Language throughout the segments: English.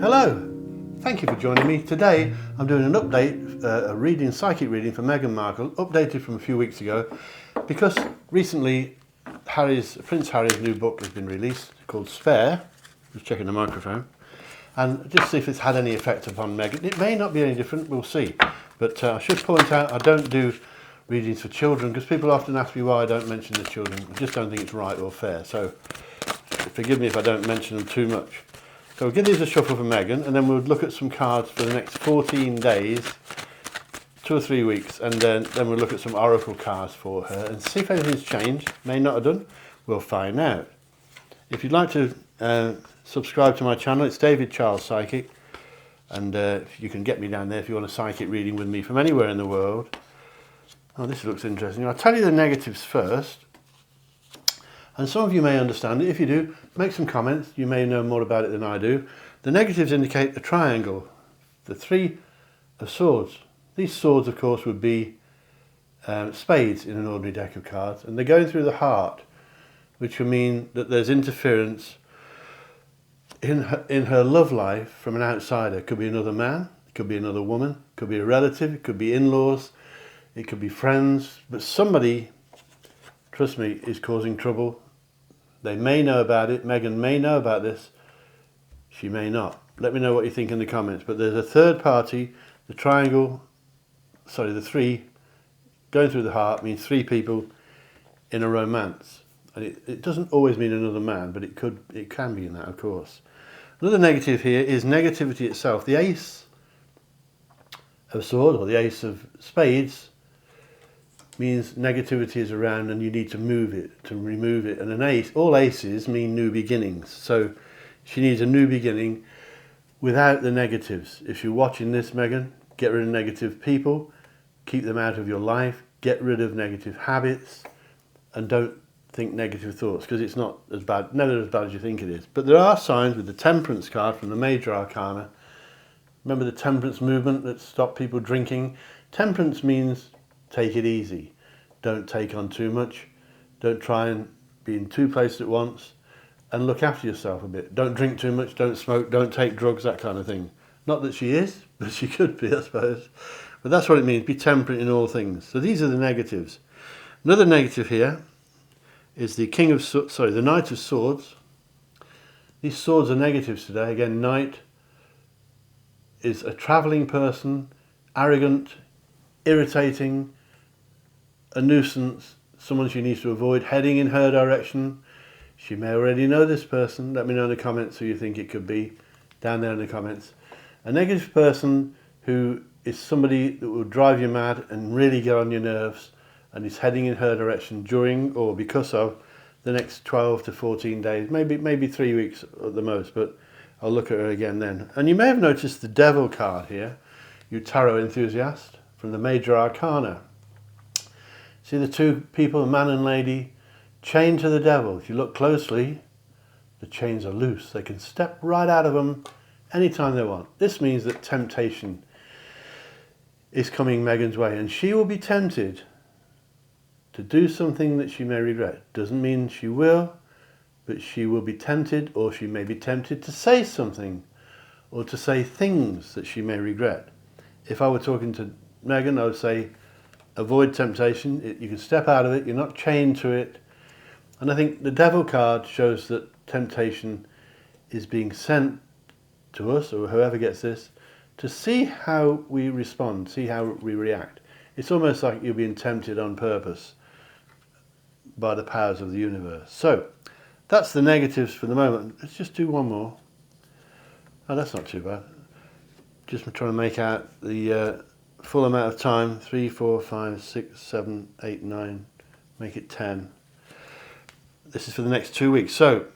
Hello, thank you for joining me. Today I'm doing an update, a psychic reading for Meghan Markle, updated from a few weeks ago, because recently Prince Harry's new book has been released called Spare. Just checking the microphone, and just see if it's had any effect upon Meghan. It may not be any different, we'll see. But I should point out I don't do readings for children because people often ask me why I don't mention the children. I just don't think it's right or fair. So forgive me if I don't mention them too much. So we'll give these a shuffle for Meghan, and then we'll look at some cards for the next 14 days, 2 or 3 weeks, and then we'll look at some oracle cards for her and see if anything's changed. May not have done. We'll find out. If you'd like to subscribe to my channel, it's David Charles Psychic, and you can get me down there if you want a psychic reading with me from anywhere in the world. Oh, this looks interesting. I'll tell you the negatives first. And some of you may understand it. If you do, make some comments. You may know more about it than I do. The negatives indicate a triangle, the 3 of swords. These swords, of course, would be spades in an ordinary deck of cards. And they're going through the heart, which would mean that there's interference in her love life from an outsider. It could be another man, it could be another woman, it could be a relative, it could be in-laws, it could be friends. But somebody, trust me, is causing trouble. They may know about it. Meghan may know about this. She may not. Let me know what you think in the comments. But there's a third party. The triangle, sorry, the 3 going through the heart means 3 people in a romance. And it doesn't always mean another man, but it can be in that, of course. Another negative here is negativity itself. The ace of swords, or the ace of spades, means negativity is around and you need to move it, to remove it. And an ace, all aces mean new beginnings. So she needs a new beginning without the negatives. If you're watching this, Meghan, get rid of negative people, keep them out of your life, get rid of negative habits, and don't think negative thoughts, because it's not as bad, never as bad as you think it is. But there are signs with the Temperance card from the Major Arcana. Remember the Temperance movement that stopped people drinking? Temperance means take it easy. Don't take on too much. Don't try and be in 2 places at once, and look after yourself a bit. Don't drink too much, don't smoke, don't take drugs, that kind of thing. Not that she is, but she could be, I suppose. But that's what it means, be temperate in all things. So these are the negatives. Another negative here is the the Knight of Swords. These swords are negatives today. Again, Knight is a travelling person, arrogant, irritating, a nuisance, someone she needs to avoid, heading in her direction. She may already know this person. Let me know in the comments who you think it could be, down there in the comments. A negative person who is somebody that will drive you mad and really get on your nerves, and is heading in her direction during or because of the next 12 to 14 days, maybe 3 weeks at the most, but I'll look at her again then. And you may have noticed the Devil card here, you tarot enthusiast, from the Major Arcana. See the 2 people, a man and lady, chained to the devil. If you look closely, the chains are loose. They can step right out of them anytime they want. This means that temptation is coming Meghan's way, and she will be tempted to do something that she may regret. Doesn't mean she will, but she will be tempted, or she may be tempted to say something, or to say things that she may regret. If I were talking to Meghan, I would say, avoid temptation. You can step out of it. You're not chained to it. And I think the Devil card shows that temptation is being sent to us, or whoever gets this, to see how we respond, see how we react. It's almost like you're being tempted on purpose by the powers of the universe. So that's the negatives for the moment. Let's just do one more. Oh, that's not too bad. Just trying to make out the full amount of time. 3, 4, 5, 6, 7, 8, 9. Make it 10. This is for the next 2 weeks. So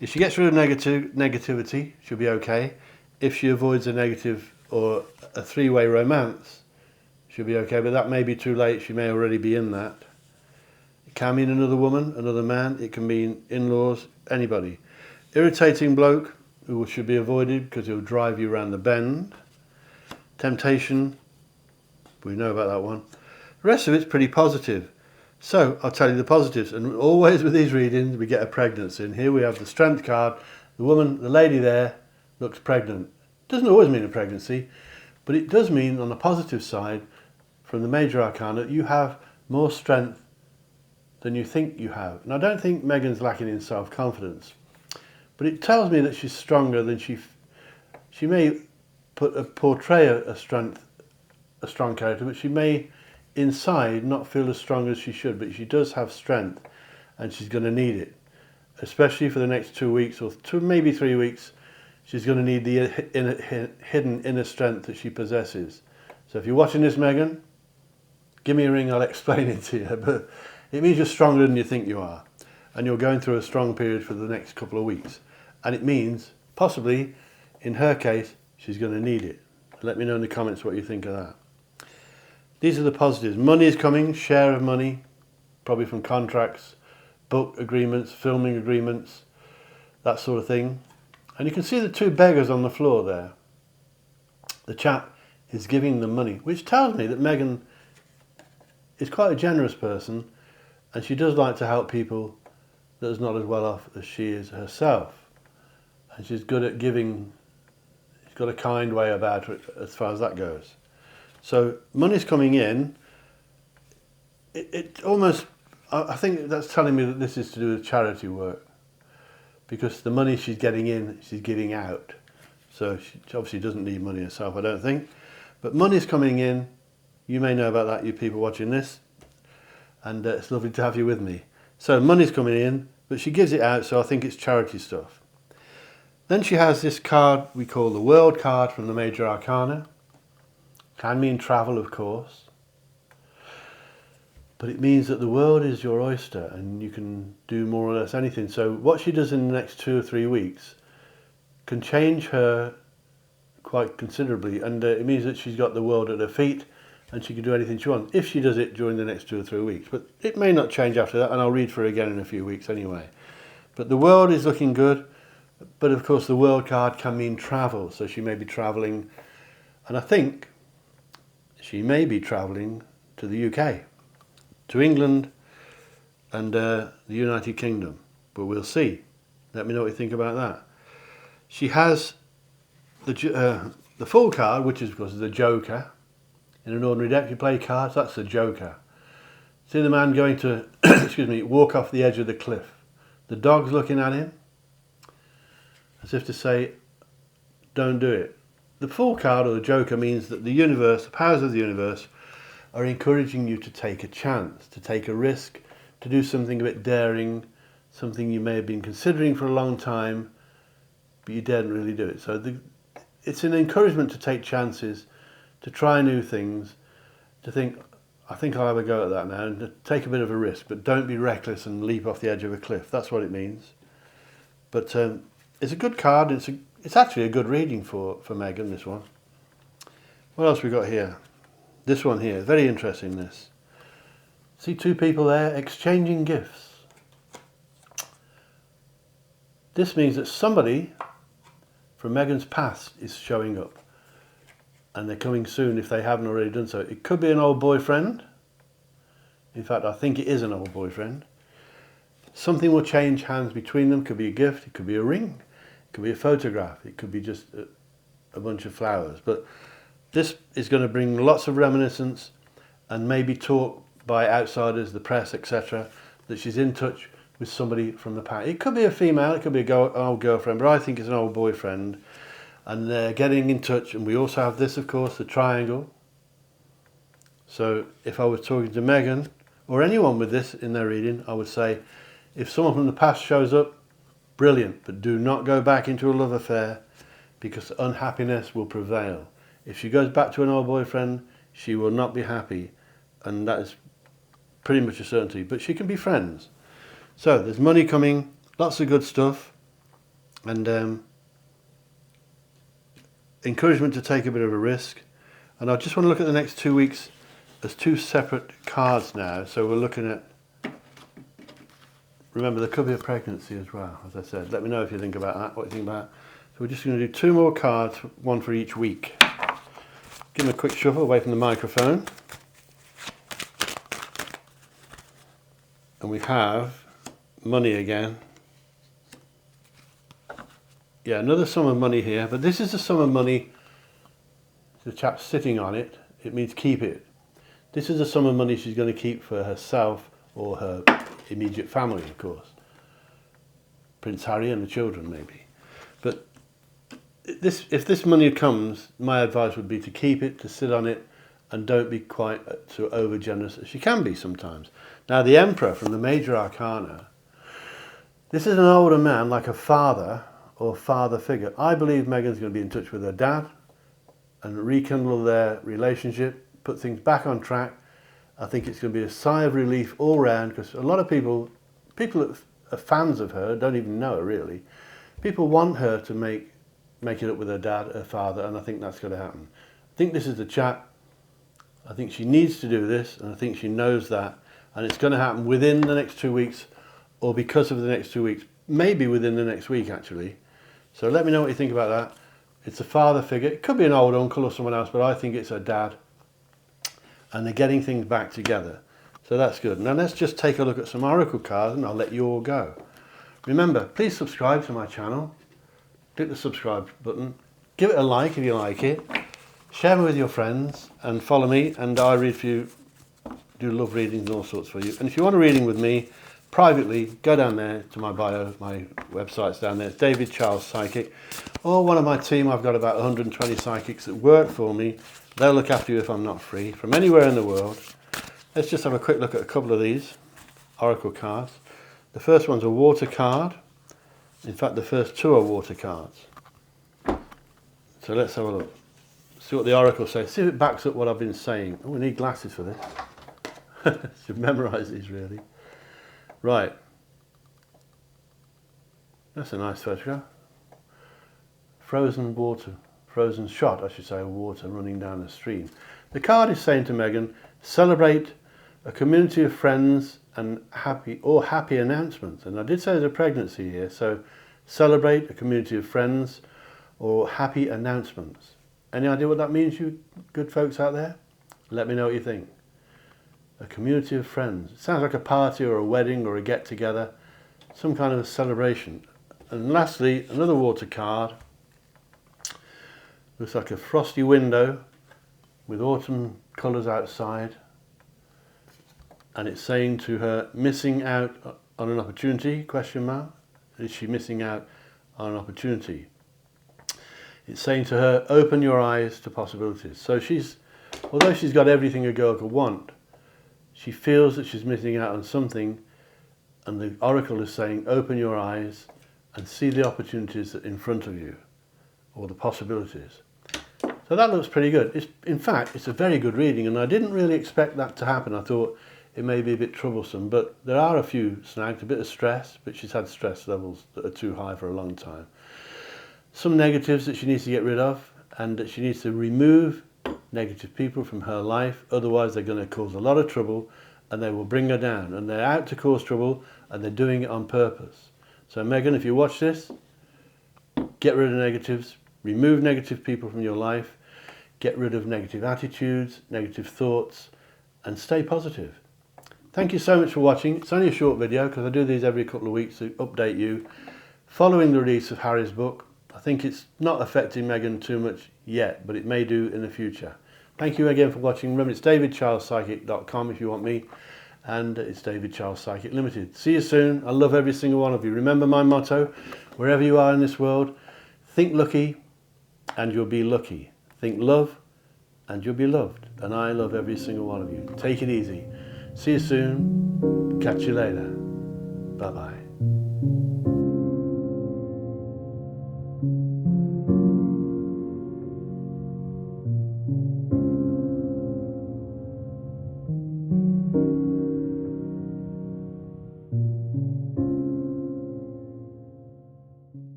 if she gets rid of negativity, she'll be okay. If she avoids a negative or a 3-way romance, she'll be okay. But that may be too late. She may already be in that. It can mean another woman, another man. It can mean in-laws, anybody. Irritating bloke who should be avoided because he'll drive you around the bend. Temptation, we know about that one. The rest of it's pretty positive. So I'll tell you the positives, and always with these readings we get a pregnancy, and here we have the Strength card, the woman, the lady there, looks pregnant. Doesn't always mean a pregnancy, but it does mean on the positive side, from the major arcana, you have more strength than you think you have. And I don't think Meghan's lacking in self-confidence, but it tells me that she's stronger than she may portray a strong character, but she may inside not feel as strong as she should, but she does have strength and she's going to need it, especially for the next 2 weeks or maybe 3 weeks. She's going to need the hidden inner strength that she possesses. So if you're watching this, Meghan, give me a ring, I'll explain it to you. But it means you're stronger than you think you are. And you're going through a strong period for the next couple of weeks. And it means, possibly, in her case, she's going to need it. Let me know in the comments what you think of that. These are the positives. Money is coming, share of money, probably from contracts, book agreements, filming agreements, that sort of thing. And you can see the two beggars on the floor there. The chap is giving them money, which tells me that Meghan is quite a generous person, and she does like to help people that are not as well off as she is herself. And she's good at giving. She's got a kind way about her as far as that goes. So money's coming in. It almost, I think that's telling me that this is to do with charity work, because the money she's getting in, she's giving out. So she obviously doesn't need money herself, I don't think. But money's coming in. You may know about that, you people watching this. And it's lovely to have you with me. So money's coming in, but she gives it out, so I think it's charity stuff. Then she has this card we call the World card from the Major Arcana. Can mean travel, of course. But it means that the world is your oyster and you can do more or less anything. So what she does in the next 2 or 3 weeks can change her quite considerably. And it means that she's got the world at her feet and she can do anything she wants, if she does it during the next 2 or 3 weeks. But it may not change after that, and I'll read for her again in a few weeks anyway. But the world is looking good. But of course the world card can mean travel. So she may be travelling, and I think she may be travelling to the UK, to England and the United Kingdom, but we'll see. Let me know what you think about that. She has the full card, which is of course the Joker. In an ordinary deck, you play cards, that's the Joker. See the man going to, excuse me, walk off the edge of the cliff. The dog's looking at him, as if to say, don't do it. The full card, or the Joker, means that the universe, the powers of the universe, are encouraging you to take a chance, to take a risk, to do something a bit daring, something you may have been considering for a long time, but you daren't really do it. So it's an encouragement to take chances, to try new things, to think, I think I'll have a go at that now, and to take a bit of a risk, but don't be reckless and leap off the edge of a cliff. That's what it means. But it's a good card. It's actually a good reading for Meghan, this one. What else we got here? This one here, very interesting, this. See two people there exchanging gifts. This means that somebody from Meghan's past is showing up. And they're coming soon if they haven't already done so. It could be an old boyfriend. In fact, I think it is an old boyfriend. Something will change hands between them. It could be a gift, it could be a ring, it could be a photograph, it could be just a bunch of flowers. But this is going to bring lots of reminiscence and maybe talk by outsiders, the press, etc., that she's in touch with somebody from the past. It could be a female, it could be an old girlfriend, but I think it's an old boyfriend. And they're getting in touch, and we also have this, of course, the triangle. So if I was talking to Meghan, or anyone with this in their reading, I would say, if someone from the past shows up, brilliant, but do not go back into a love affair, because unhappiness will prevail. If she goes back to an old boyfriend, she will not be happy, and that is pretty much a certainty, but she can be friends. So there's money coming, lots of good stuff, and encouragement to take a bit of a risk. And I just want to look at the next 2 weeks as two separate cards now. So we're looking at, remember there could be a pregnancy as well, as I said. Let me know if you think about that, what you think about it. So we're just going to do 2 more cards, one for each week. Give them a quick shuffle away from the microphone. And we have money again. Yeah, another sum of money here, but this is a sum of money, the chap's sitting on it, it means keep it. This is a sum of money she's going to keep for herself or her immediate family, of course. Prince Harry and the children, maybe. But if this money comes, my advice would be to keep it, to sit on it, and don't be quite so over generous as you can be sometimes. Now, the Emperor from the Major Arcana, this is an older man, like a father or father figure. I believe Meghan's going to be in touch with her dad and rekindle their relationship, put things back on track. I think it's going to be a sigh of relief all round, because a lot of people that are fans of her don't even know her really. People want her to make it up with her dad, her father, and I think that's going to happen. I think this is the chat. I think she needs to do this, and I think she knows that, and it's going to happen within the next 2 weeks, or because of the next 2 weeks, maybe within the next week actually. So let me know what you think about that. It's a father figure. It could be an old uncle or someone else, but I think it's her dad. And they're getting things back together. So that's good. Now let's just take a look at some oracle cards, and I'll let you all go. Remember, please subscribe to my channel. Click the subscribe button. Give it a like if you like it. Share me with your friends and follow me, and I read for you, do love readings and all sorts for you. And if you want a reading with me, privately, go down there to my bio, my website's down there, it's David Charles Psychic, or one of my team. I've got about 120 psychics that work for me. They'll look after you if I'm not free, from anywhere in the world. Let's just have a quick look at a couple of these oracle cards. The first one's a water card. In fact, the first two are water cards. So let's have a look. See what the oracle says. See if it backs up what I've been saying. Oh, we need glasses for this. Should memorise these really. Right. That's a nice photograph. Frozen water. Frozen shot, I should say, of water running down a stream. The card is saying to Meghan, celebrate a community of friends and happy announcements. And I did say there's a pregnancy here, so celebrate a community of friends or happy announcements. Any idea what that means, you good folks out there? Let me know what you think. A community of friends. It sounds like a party or a wedding or a get-together, some kind of a celebration. And lastly, another water card. Looks like a frosty window with autumn colours outside, and it's saying to her, missing out on an opportunity, question mark. Is she missing out on an opportunity? It's saying to her, open your eyes to possibilities. So although she's got everything a girl could want, she feels that she's missing out on something, and the oracle is saying, open your eyes and see the opportunities that are in front of you, or the possibilities. So that looks pretty good. In fact, it's a very good reading, and I didn't really expect that to happen. I thought it may be a bit troublesome, but there are a few snags, a bit of stress, but she's had stress levels that are too high for a long time. Some negatives that she needs to get rid of, and that she needs to remove negative people from her life, otherwise they're going to cause a lot of trouble and they will bring her down, and they're out to cause trouble and they're doing it on purpose. So Meghan, if you watch this, get rid of negatives, remove negative people from your life, get rid of negative attitudes, negative thoughts, and stay positive. Thank you so much for watching. It's only a short video because I do these every couple of weeks to update you. Following the release of Harry's book, I think it's not affecting Meghan too much yet, but it may do in the future. Thank you again for watching. Remember, it's davidcharlespsychic.com if you want me, and it's David Charles Psychic Limited. See you soon. I love every single one of you. Remember my motto, wherever you are in this world, think lucky and you'll be lucky. Think love and you'll be loved. And I love every single one of you. Take it easy. See you soon. Catch you later. Bye-bye.